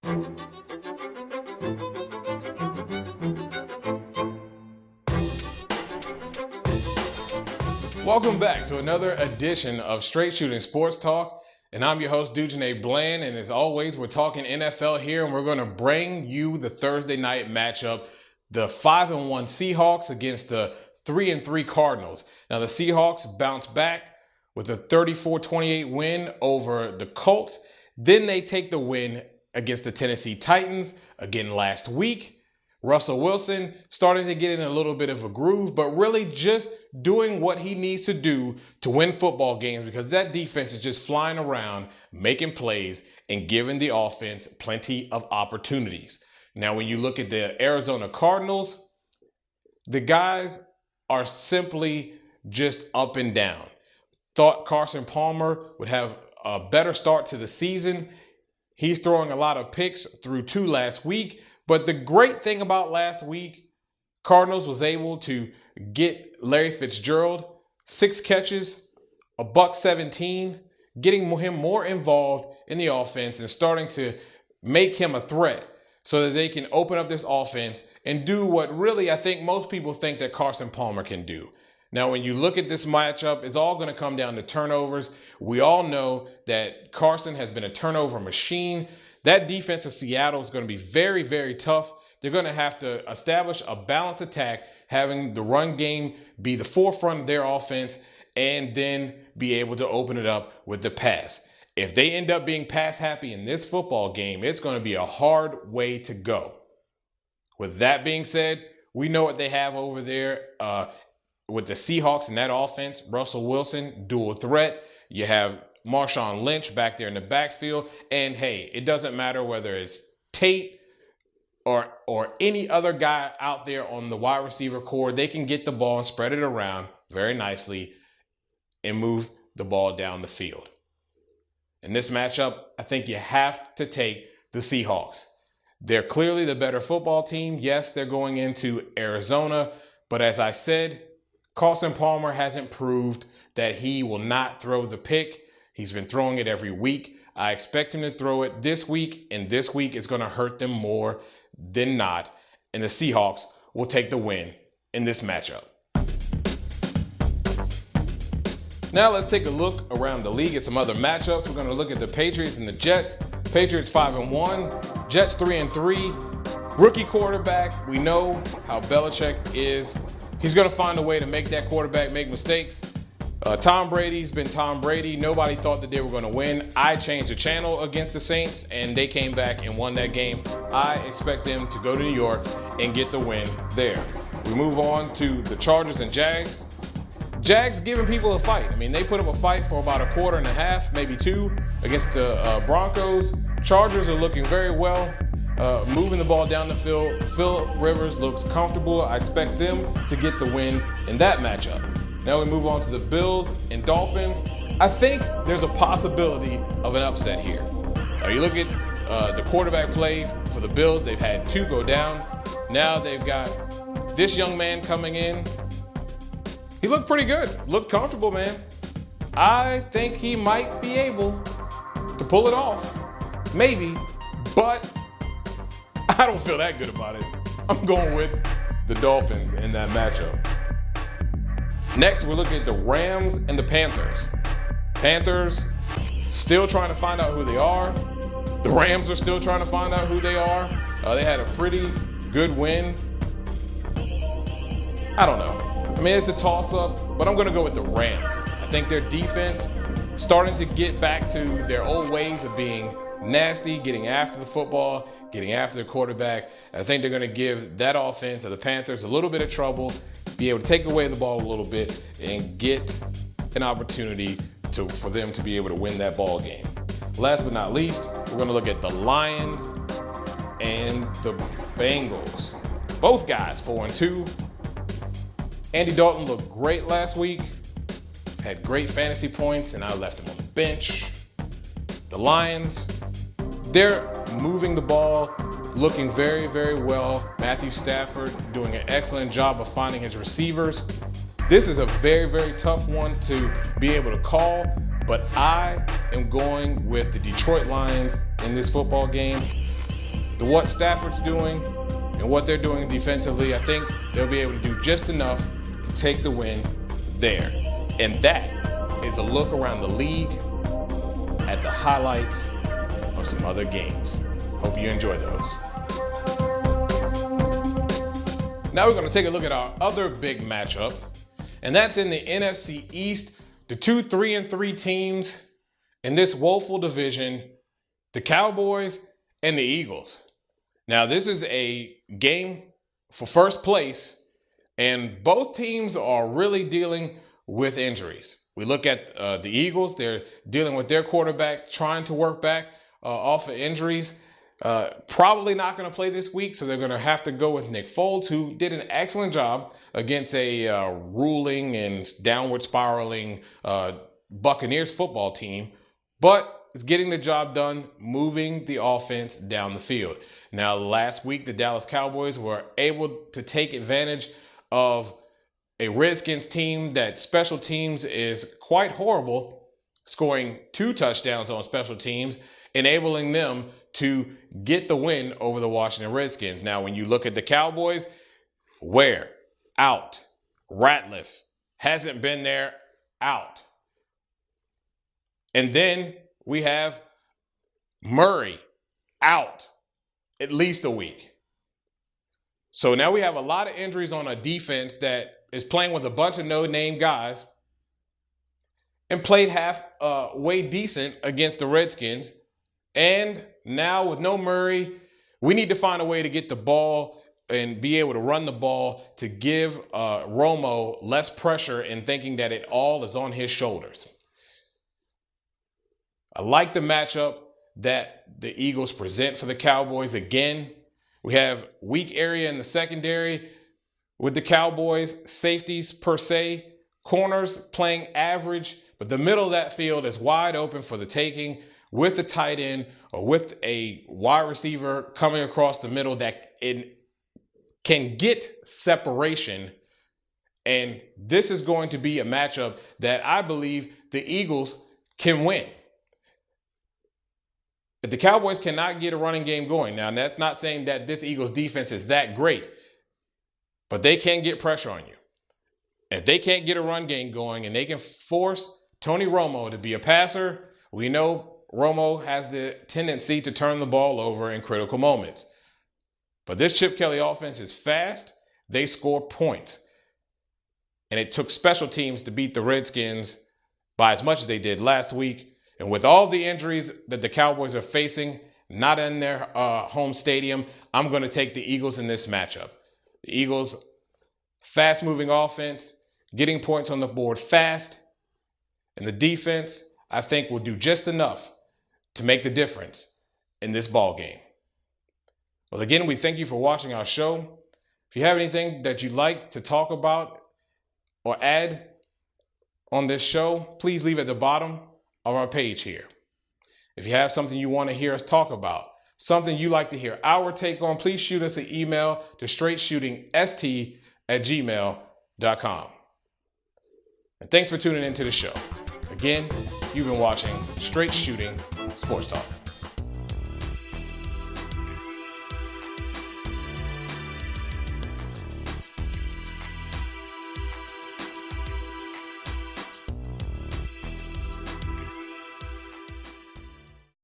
Welcome back to another edition of Straight Shooting Sports Talk, and I'm your host, Dujane Bland, and as always, we're talking NFL here, and we're going to bring you the Thursday night matchup, the 5-1 Seahawks against the 3-3 Cardinals. Now, the Seahawks bounced back with a 34-28 win over the Colts. Then they take the win against the Tennessee Titans again last week. Russell Wilson starting to get in a little bit of a groove, but really just doing what he needs to do to win football games, because that defense is just flying around, making plays, and giving the offense plenty of opportunities. Now, when you look at the Arizona Cardinals, the guys are simply just up and down. Thought Carson Palmer would have a better start to the season. He's throwing a lot of picks through 2 last week. But the great thing about last week, Cardinals was able to get Larry Fitzgerald 6 catches, $117, getting him more involved in the offense and starting to make him a threat so that they can open up this offense and do what really I think most people think that Carson Palmer can do. Now, when you look at this matchup, it's all going to come down to turnovers. We all know that Carson has been a turnover machine. That defense of Seattle is going to be very, very tough. They're going to have to establish a balanced attack, having the run game be the forefront of their offense, and then be able to open it up with the pass. If they end up being pass happy in this football game, it's going to be a hard way to go. With that being said, we know what they have over there with the Seahawks and that offense. Russell Wilson, dual threat. You have Marshawn Lynch back there in the backfield. And hey, it doesn't matter whether it's Tate or any other guy out there on the wide receiver core. They can get the ball and spread it around very nicely and move the ball down the field. In this matchup, I think you have to take the Seahawks. They're clearly the better football team. Yes, they're going into Arizona. But as I said, Carson Palmer hasn't proved that he will not throw the pick. He's been throwing it every week. I expect him to throw it this week, and this week is going to hurt them more than not. And the Seahawks will take the win in this matchup. Now let's take a look around the league at some other matchups. We're going to look at the Patriots and the Jets. Patriots 5-1, Jets 3-3. Rookie quarterback, we know how Belichick is. He's going to find a way to make that quarterback make mistakes. Tom Brady's been Tom Brady. Nobody thought that they were going to win. I changed the channel against the Saints, and they came back and won that game. I expect them to go to New York and get the win there. We move on to the Chargers and Jags. Jags giving people a fight. I mean, they put up a fight for about a quarter and a half, maybe 2, against the Broncos. Chargers are looking very well, moving the ball down the field. Phillip Rivers looks comfortable. I expect them to get the win in that matchup. Now we move on to the Bills and Dolphins. I think there's a possibility of an upset here. Now you look at the quarterback play for the Bills. They've had 2 go down. Now they've got this young man coming in. He looked pretty good. Looked comfortable, man. I think he might be able to pull it off. Maybe. But I don't feel that good about it. I'm going with the Dolphins in that matchup. Next, we're looking at the Rams and the Panthers. Panthers still trying to find out who they are. The Rams are still trying to find out who they are. They had a pretty good win. I don't know. I mean, it's a toss-up, but I'm going to go with the Rams. I think their defense starting to get back to their old ways of being nasty, getting after the football, getting after the quarterback. I think they're going to give that offense of the Panthers a little bit of trouble, be able to take away the ball a little bit, and get an opportunity for them to be able to win that ball game. Last but not least, we're going to look at the Lions and the Bengals. Both guys 4-2. Andy Dalton looked great last week, had great fantasy points, and I left him on the bench. The Lions, they're moving the ball, looking very, very well. Matthew Stafford doing an excellent job of finding his receivers. This is a very, very tough one to be able to call, but I am going with the Detroit Lions in this football game. what Stafford's doing and what they're doing defensively, I think they'll be able to do just enough to take the win there. And that is a look around the league at the highlights of some other games. Hope you enjoy those. Now we're going to take a look at our other big matchup, and that's in the NFC East. The two 3-3 teams in this woeful division, the Cowboys and the Eagles. Now this is a game for first place, and both teams are really dealing with injuries. We look at the Eagles, they're dealing with their quarterback, trying to work back off of injuries. Probably not going to play this week, so they're going to have to go with Nick Foles, who did an excellent job against a ruling and downward spiraling Buccaneers football team, but is getting the job done, moving the offense down the field. Now, last week, the Dallas Cowboys were able to take advantage of a Redskins team that special teams is quite horrible, scoring 2 touchdowns on special teams, enabling them to get the win over the Washington Redskins. Now, when you look at the Cowboys, Ware, out. Ratliff hasn't been there, out. And then we have Murray, out at least a week. So now we have a lot of injuries on a defense that is playing with a bunch of no-name guys and played halfway decent against the Redskins. And now with no Murray, we need to find a way to get the ball and be able to run the ball to give Romo less pressure in thinking that it all is on his shoulders. I like the matchup that the Eagles present for the Cowboys. Again, we have weak area in the secondary with the Cowboys, safeties per se, corners playing average, but the middle of that field is wide open for the taking with the tight end or with a wide receiver coming across the middle that can get separation. And this is going to be a matchup that I believe the Eagles can win. If the Cowboys cannot get a running game going, now that's not saying that this Eagles defense is that great, but they can get pressure on you. If they can't get a run game going and they can force Tony Romo to be a passer, we know Romo has the tendency to turn the ball over in critical moments. But this Chip Kelly offense is fast. They score points. And it took special teams to beat the Redskins by as much as they did last week. And with all the injuries that the Cowboys are facing, not in their home stadium, I'm going to take the Eagles in this matchup. The Eagles, fast-moving offense, getting points on the board fast. And the defense, I think, will do just enough to make the difference in this ball game. Well, again, we thank you for watching our show. If you have anything that you'd like to talk about or add on this show, please leave at the bottom of our page here. If you have something you want to hear us talk about, something you like to hear our take on, please shoot us an email to straightshootingst@gmail.com. And thanks for tuning into the show. Again, you've been watching Straight Shooting Sports Talk.